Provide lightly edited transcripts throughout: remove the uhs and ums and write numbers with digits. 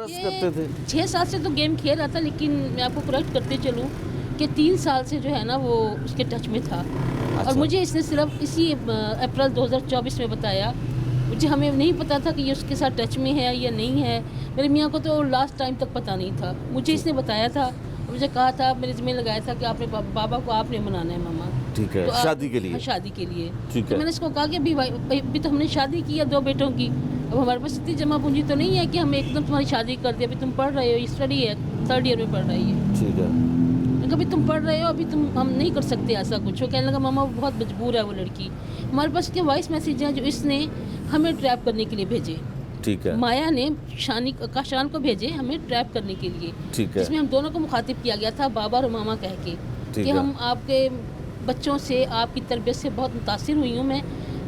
Arrest करते थे? 6 साल से तो गेम खेल रहा था, लेकिन मैं आपको करेक्ट करते चलूँ कि 3 साल से जो है ना वो उसके टच में था। अच्छा। और मुझे इसने सिर्फ इसी अप्रैल 2024 में बताया। मुझे हमें नहीं पता था कि ये उसके साथ टच में है या नहीं है। मेरे मियाँ को तो लास्ट टाइम तक पता नहीं था। मुझे इसने बताया था, मुझे कहा था, मेरे ज़िम्मे लगाया था कि आपने बाबा को आपने मनाना है मामा। ठीक है, तो शादी के लिए? हाँ, शादी के लिए। ठीक तो है। मैंने इसको कहा कि अभी तो हमने शादी की है 2 बेटों की। अब हमारे पास इतनी जमा पूंजी तो नहीं है कि हम एकदम तुम्हारी शादी कर दें। अभी तुम पढ़ रहे हो, स्टडी है, 3rd ईयर में पढ़ रही है। ठीक है। अभी तुम पढ़ रहे हो, अभी हम नहीं कर सकते ऐसा कुछ। वो कहने लगा मामा वो बहुत मजबूर है वो लड़की। हमारे पास के वॉइस मैसेज हैं जो इसने हमें ट्रैप करने के लिए भेजे। ठीक है। माया ने काशान को भेजे हमें ट्रैप करने के लिए। ठीक है। जिसमें हम दोनों को मुखातिब किया गया था बाबा और मामा कह के कि हम आपके बच्चों से, आपकी तरबियत से बहुत मुतासिर हुई हूँ मैं।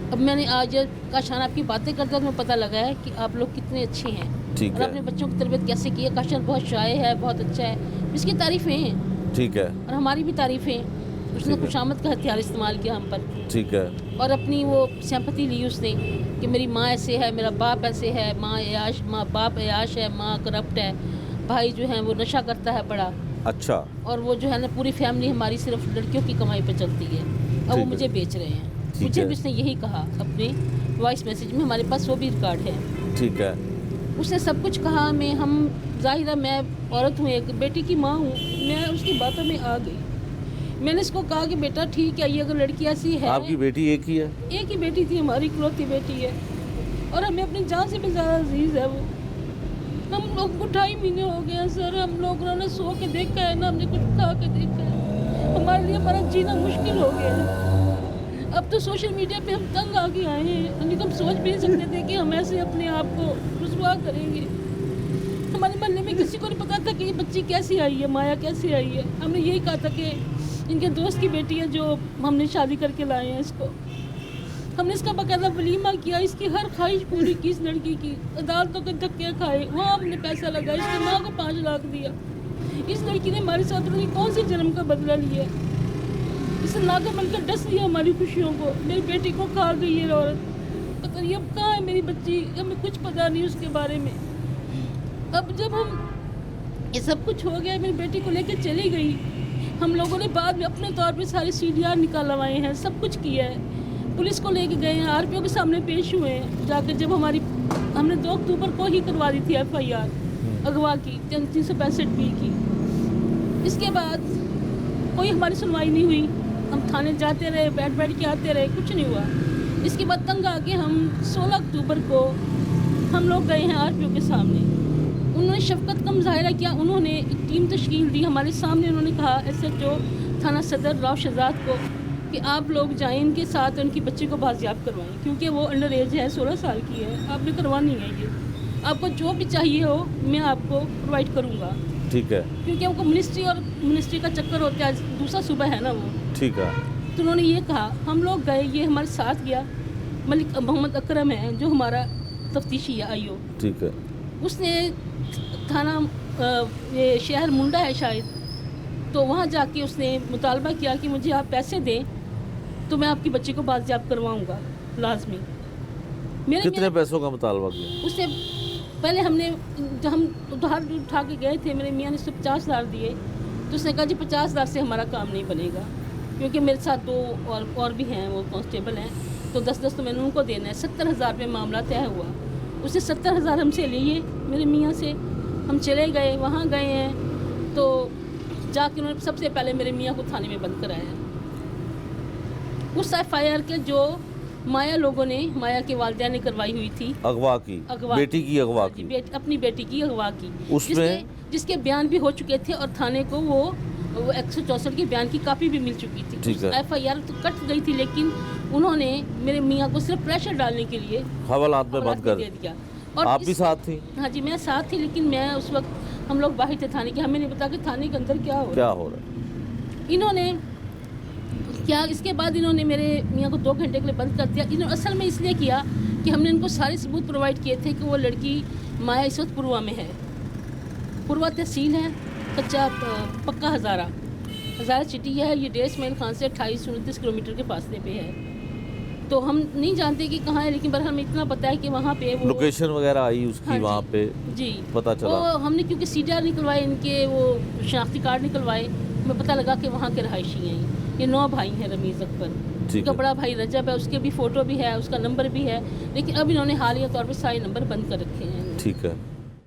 अब मैंने आज काशान आपकी बातें करते हुए पता लगा है कि आप लोग कितने अच्छे हैं। ठीक और है। अपने बच्चों की तरबियत कैसे की है। काशान बहुत शाये है, बहुत अच्छा है, इसकी तारीफ़ें हैं। ठीक है। और हमारी भी तारीफ़ें। उसने खुशामद का हथियार इस्तेमाल किया हम पर। ठीक है। और अपनी वो सिंपैथी ली उसने कि मेरी माँ ऐसे है, मेरा बाप ऐसे है, बाप अयाश है, माँ करप्ट है, भाई जो है वो नशा करता है बड़ा। अच्छा। और वो जो है ना पूरी फैमिली हमारी सिर्फ लड़कियों की कमाई पे चलती है। और वो मुझे बेच रहे हैं। मुझे भी उसने यही कहा अपने वॉइस मैसेज में, हमारे पास वो भी रिकॉर्ड है। ठीक है। उसने सब कुछ कहा। हम ज़ाहिर है मैं औरत हूँ, एक बेटी की माँ हूँ, मैं उसकी बातों में आ गई। मैंने इसको कहा कि बेटा ठीक है, ये अगर लड़की ऐसी है। आपकी बेटी एक ही है? एक ही बेटी थी, हमारी इकलौती बेटी है। और हमें अपनी जान से भी ज़्यादा अजीज़ है वो। हम लोग को 2.5 महीने हो गए हैं सर। हम लोगों ने सो के देखा है ना, हमने कुछ खा के देखा है। हमारे लिए हमारा जीना मुश्किल हो गया है। अब तो सोशल मीडिया पे हम तंग आके आए हैं। नहीं तो हम सोच भी नहीं सकते थे कि हम ऐसे अपने आप को रुसवा करेंगे। हमारे मोहल्ले में किसी को नहीं पता था कि ये बच्ची कैसी आई है, माया कैसी आई है। हमने यही कहा था कि इनके दोस्त की बेटी है जो हमने शादी करके लाए हैं इसको। हमने इसका बाकायदा वलीमा किया, इसकी हर ख्वाहिश पूरी की इस लड़की की। अदालतों के धक्के खाए, वहाँ हमने पैसा लगाया, इसकी माँ को 5 लाख दिया। इस लड़की ने हमारे साथ कौन से जन्म का बदला लिया। इसने नागा बनकर डस लिया हमारी खुशियों को। मेरी बेटी को खा गई है औरत। पता नहीं अब कहाँ है मेरी बच्ची, हमें कुछ पता नहीं उसके बारे में। अब जब हम ये सब कुछ हो गया, मेरी बेटी को लेकर चली गई। हम लोगों ने बाद में अपने तौर पे सारे CDR निकालवाए हैं, सब कुछ किया है। पुलिस को लेके गए हैं, RPO के सामने पेश हुए हैं जाकर। जब हमने 2 अक्टूबर को ही करवा दी थी FIR अगवा की 365B की। इसके बाद कोई हमारी सुनवाई नहीं हुई। हम थाने जाते रहे, बैठ के आते रहे, कुछ नहीं हुआ। इसके बाद तंग आके हम 16 अक्टूबर को हम लोग गए हैं RPO के सामने। उन्होंने शफकत का मुजाहरा किया। उन्होंने एक टीम तश्कील दी हमारे सामने। उन्होंने कहा SHO थाना सदर राव शहजाद को कि आप लोग जाएं इनके साथ, उनकी बच्ची को बाजियाब करवाएं, क्योंकि वो अंडर एज है, 16 साल की है। आपने करवानी है ये। आपको जो भी चाहिए हो मैं आपको प्रोवाइड करूँगा। ठीक है। क्योंकि हमको मिनिस्ट्री का चक्कर होता है, दूसरा सूबा है ना वो। ठीक है। तो उन्होंने ये कहा। हम लोग गए, ये हमारे साथ गया। मलिक मोहम्मद अकरम है जो हमारा तफ्तीशी है IO। ठीक है। उसने थाना ये शहर मुंडा है शायद, तो वहाँ जाके उसने मुतालबा किया कि मुझे आप पैसे दें तो मैं आपकी बच्ची को बाजियाब करवाऊँगा लाजमी। कितने पैसों का मुतालबा किया? उससे पहले हमने जब हम उधार उठा के गए थे, मेरे मियाँ ने उससे 50,000 दिए। तो उसने कहा जी 50,000 से हमारा काम नहीं बनेगा, क्योंकि मेरे साथ 2 और भी हैं, वो कांस्टेबल हैं, तो 10-10 तो मैंने उनको देना है। 70,000 रुपये मामला तय हुआ। उसने 70,000 हमसे लिए मेरे मियाँ से। हम चले गए, वहाँ गए हैं तो जाके उन्होंने सबसे पहले मेरे मियाँ को थाने में बंद कराया। उस FIR के जो माया के वालिदैन ने करवाई हुई थी, बेटी की अगवा की, अपनी बेटी की अगवा की, उसमें जिसके बयान भी हो चुके थे और थाने को वो 164 के बयान की कॉपी भी मिल चुकी थी। FIR तो कट गई थी, लेकिन उन्होंने मेरे मियाँ को सिर्फ प्रेशर डालने के लिए हवालात में बंद कर दिया। और आप भी साथ थी? हाँ जी, मैं साथ थी, लेकिन मैं उस वक्त हम लोग बाहर थे थाने के। हमें नहीं पता कि थाने के अंदर क्या हो रहा। इन्होंने क्या, इसके बाद इन्होंने मेरे मियाँ को 2 घंटे के लिए बंद कर दिया। इन्होंने असल में इसलिए किया कि हमने इनको सारे सबूत प्रोवाइड किए थे कि वो लड़की माया इस वक्त पुरवा में है। पुरवा तहसील है, कच्चा पक्का हज़ारा सिटी है। ये डेढ़ इसमाइल खान से 28-29 किलोमीटर के फासले पे है। तो हम नहीं जानते कि कहाँ है, लेकिन बहरहाल हमें इतना पता है कि वहाँ पे वो लोकेशन वगैरह आई उसकी हाँ जी। वहाँ पे जी पता चला? वो हमने क्योंकि सीडीआर निकलवाए, इनके वो शनाख्ती कार्ड निकलवाए, हमें पता लगा कि वहाँ के रहायशी हैं। ये 9 भाई हैं रमीज़ अकबर। ठीक उनका है। बड़ा भाई रजब है, उसके भी फ़ोटो भी है, उसका नंबर भी है, लेकिन अब इन्होंने हालिया तौर पर सारे नंबर बंद कर रखे हैं। ठीक है।